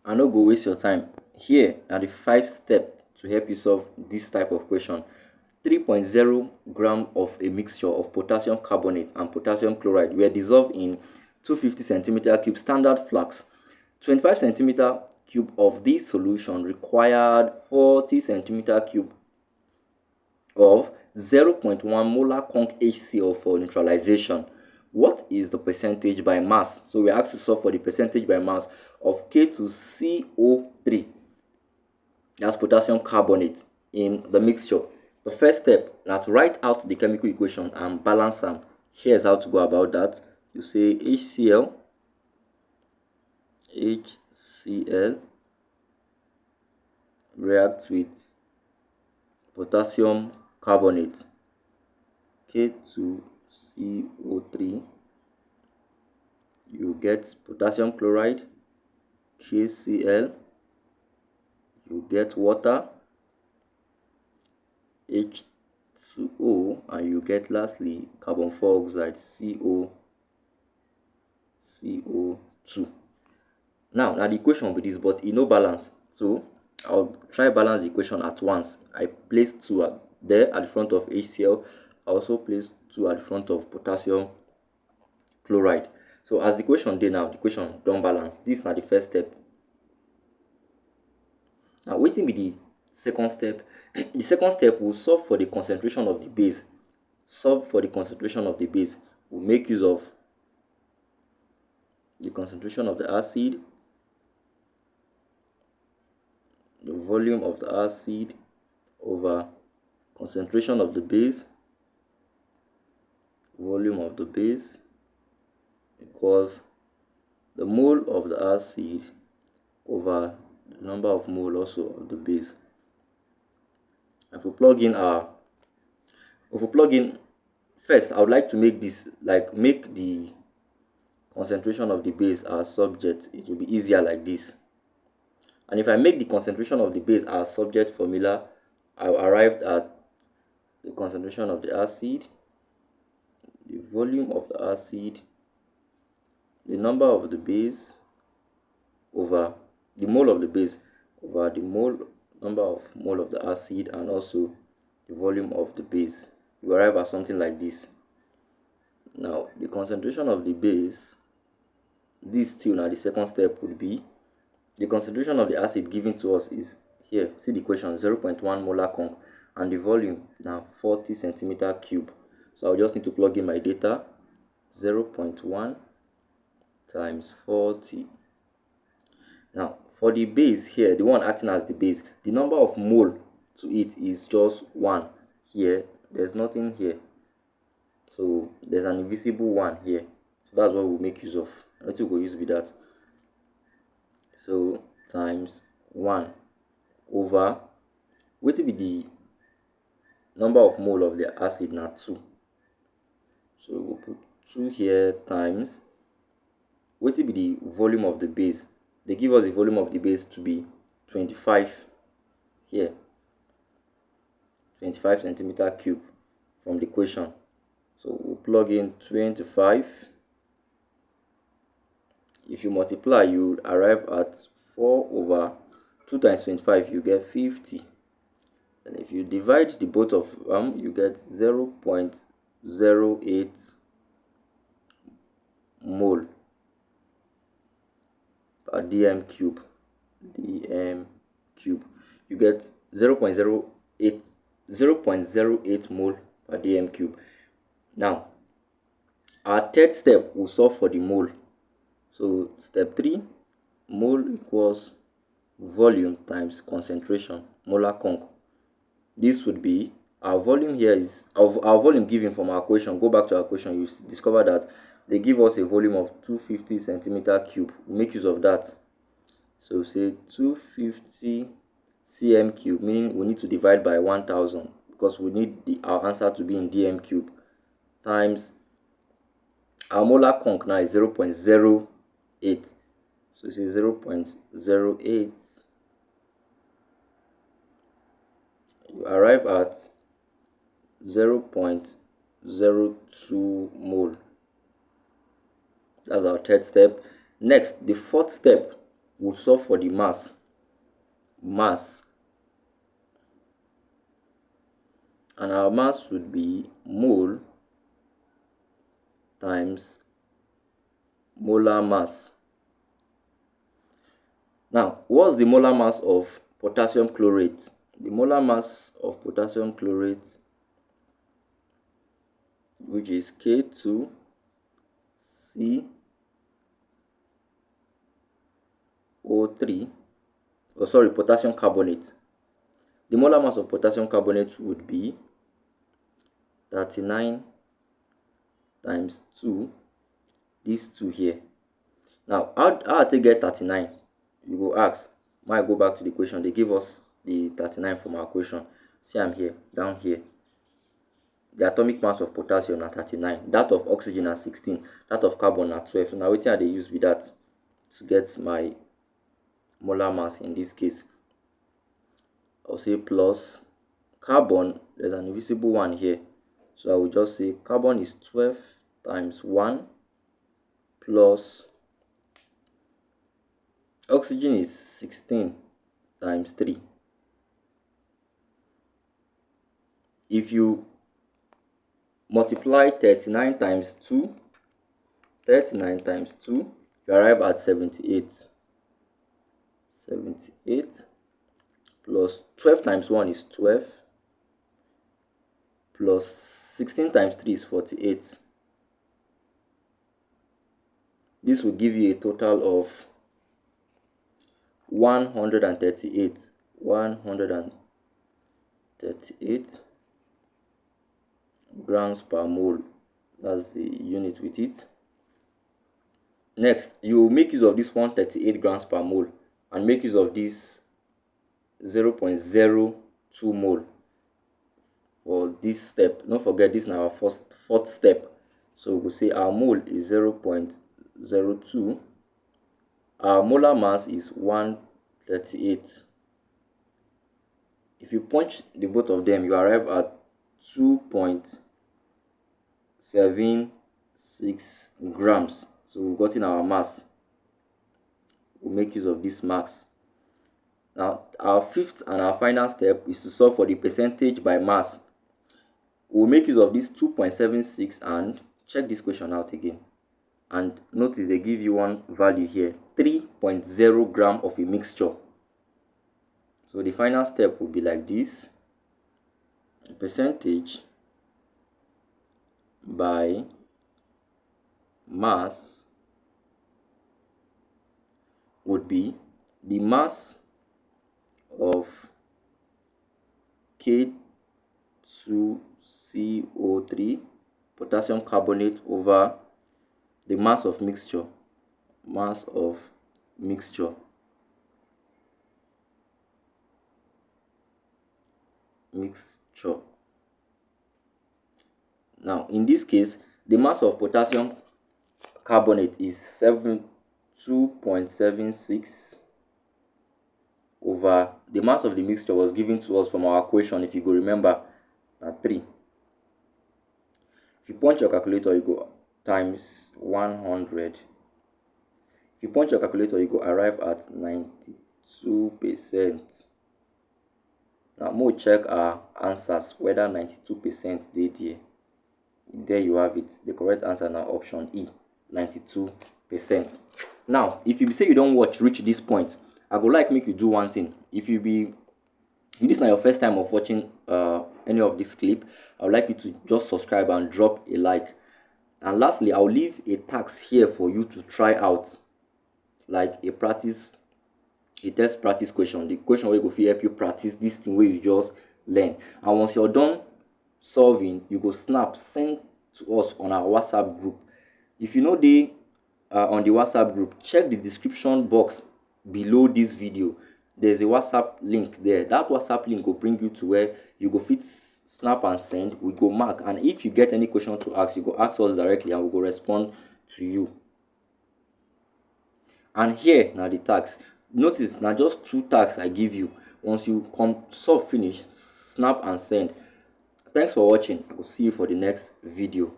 I no go waste your time. Here are the 5 steps to help you solve this type of question. 3.0 gram of a mixture of potassium carbonate and potassium chloride were dissolved in 250 centimeter cube standard flask. 25 centimeter cube of this solution required 40 centimeter cube of 0.1 molar conc HCl for neutralization. What is the percentage by mass? So we asked to solve for the percentage by mass of K2CO3, that's potassium carbonate, in the mixture. The first step now to write out the chemical equation and balance them. Here's how to go about that. You say HCl reacts with potassium carbonate, K2CO3, you get potassium chloride, KCl, you get water, H2O, and you get lastly carbon dioxide, CO2. Now the equation will be this, but no balance. So I'll try balance the equation at once. I place 2 there at the front of HCl. I also place 2 at the front of potassium chloride. So as the equation did now, the equation don't balance. This is not the first step. Now waiting be the second step. The second step will solve for the concentration of the base. Solve for the concentration of the base. We'll make use of the concentration of the acid, the volume of the acid over concentration of the base, volume of the base, equals the mole of the acid over the number of mole also of the base. If we plug in first, I would like to make this, like make the concentration of the base our subject. It will be easier like this. And if I make the concentration of the base our subject formula, I've arrived at the concentration of the acid, the volume of the acid, the number of the base over the mole of the base over the number of mole of the acid, and also the volume of the base. You arrive at something like this. Now the concentration of the base, this still now the second step would be the concentration of the acid given to us is here. See the equation, 0.1 molar conc, and the volume now 40 centimeter cube. So I'll just need to plug in my data. 0.1 times 40. Now for the base here, the one acting as the base, the number of mole to it is just 1. Here there's nothing here, so there's an invisible 1 here. So that's what we'll make use of. What we will use with that. So times 1 over, what will be the number of mole of the acid now? 2. So we'll put 2 here times, what will be the volume of the base? They give us the volume of the base to be 25 here, 25 centimeter cube from the equation. So we'll plug in 25. If you multiply, you arrive at 4 over 2 times 25, you get 50. And if you divide the both of them, you get 0.08 mole per dm cube. You get 0.08 mole per dm cube. Now our third step will solve for the mole. So step 3, mole equals volume times concentration, molar conc. This would be our volume. Here is our volume given from our equation. Go back to our equation, you discover that they give us a volume of 250 centimeter cube. We make use of that. So say 250 cm cube, meaning we need to divide by 1000 because we need our answer to be in dm cube, times our molar conc now is 0.08. So say 0.08. You arrive at 0.02 mole. That's our third step. Next, the fourth step we'll solve for the mass, and our mass would be mole times molar mass. Now, what's the molar mass of potassium chlorate? The molar mass of potassium chlorate, which is K2CO3, potassium carbonate. The molar mass of potassium carbonate would be 39 times 2, these 2 here. Now, how I take get 39? You go ask, might go back to the equation. They give us the 39 from our equation. See, I'm here, down here. The atomic mass of potassium at 39, that of oxygen at 16, that of carbon at 12. So now what I they use with that to get my molar mass in this case? I'll say plus carbon, there's an invisible one here. So I will just say carbon is 12 times 1 plus oxygen is 16 times 3. If you multiply 39 times 2, you arrive at 78. 78 plus 12 times 1 is 12 plus 16 times 3 is 48. This will give you a total of 138 grams per mole. That's the unit with it. Next, you make use of this 138 grams per mole and make use of this 0.02 mole for this step. Don't forget, this is our fourth step. So we'll say our mole is 0.02. Our molar mass is 138. If you punch the both of them, you arrive at 2.76 grams. So we've gotten our mass. We'll make use of this mass. Now, our fifth and our final step is to solve for the percentage by mass. We'll make use of this 2.76 and check this question out again. And notice they give you one value here, 3.0 gram of a mixture. So the final step will be like this. The percentage by mass would be the mass of K2CO3 potassium carbonate over the mass of mixture. Now, in this case, the mass of potassium carbonate is 2.76 over the mass of the mixture was given to us from our equation, if you go remember, at 3. If you punch your calculator, you go times 100. If you punch your calculator, you go arrive at 92%. Now, we'll check our answers, whether 92% did here. There you have it. The correct answer now, option E, 92%. Now, if you say you don't reach this point, I would like make you do one thing. If this is not your first time of watching any of this clip, I would like you to just subscribe and drop a like. And lastly, I'll leave a task here for you to try out, like a test practice question. The question will go help you practice this thing where you just learn. And once you're done solving, you go send to us on our WhatsApp group. If you know on the WhatsApp group, check the description box below this video. There's a WhatsApp link there. That WhatsApp link will bring you to where you go fit snap and send. We go mark, and if you get any question to ask, you go ask us directly and we go respond to you. And here now the tags. Notice now just 2 tags I give you. Once you solve finish, snap and send. Thanks for watching. I will see you for the next video.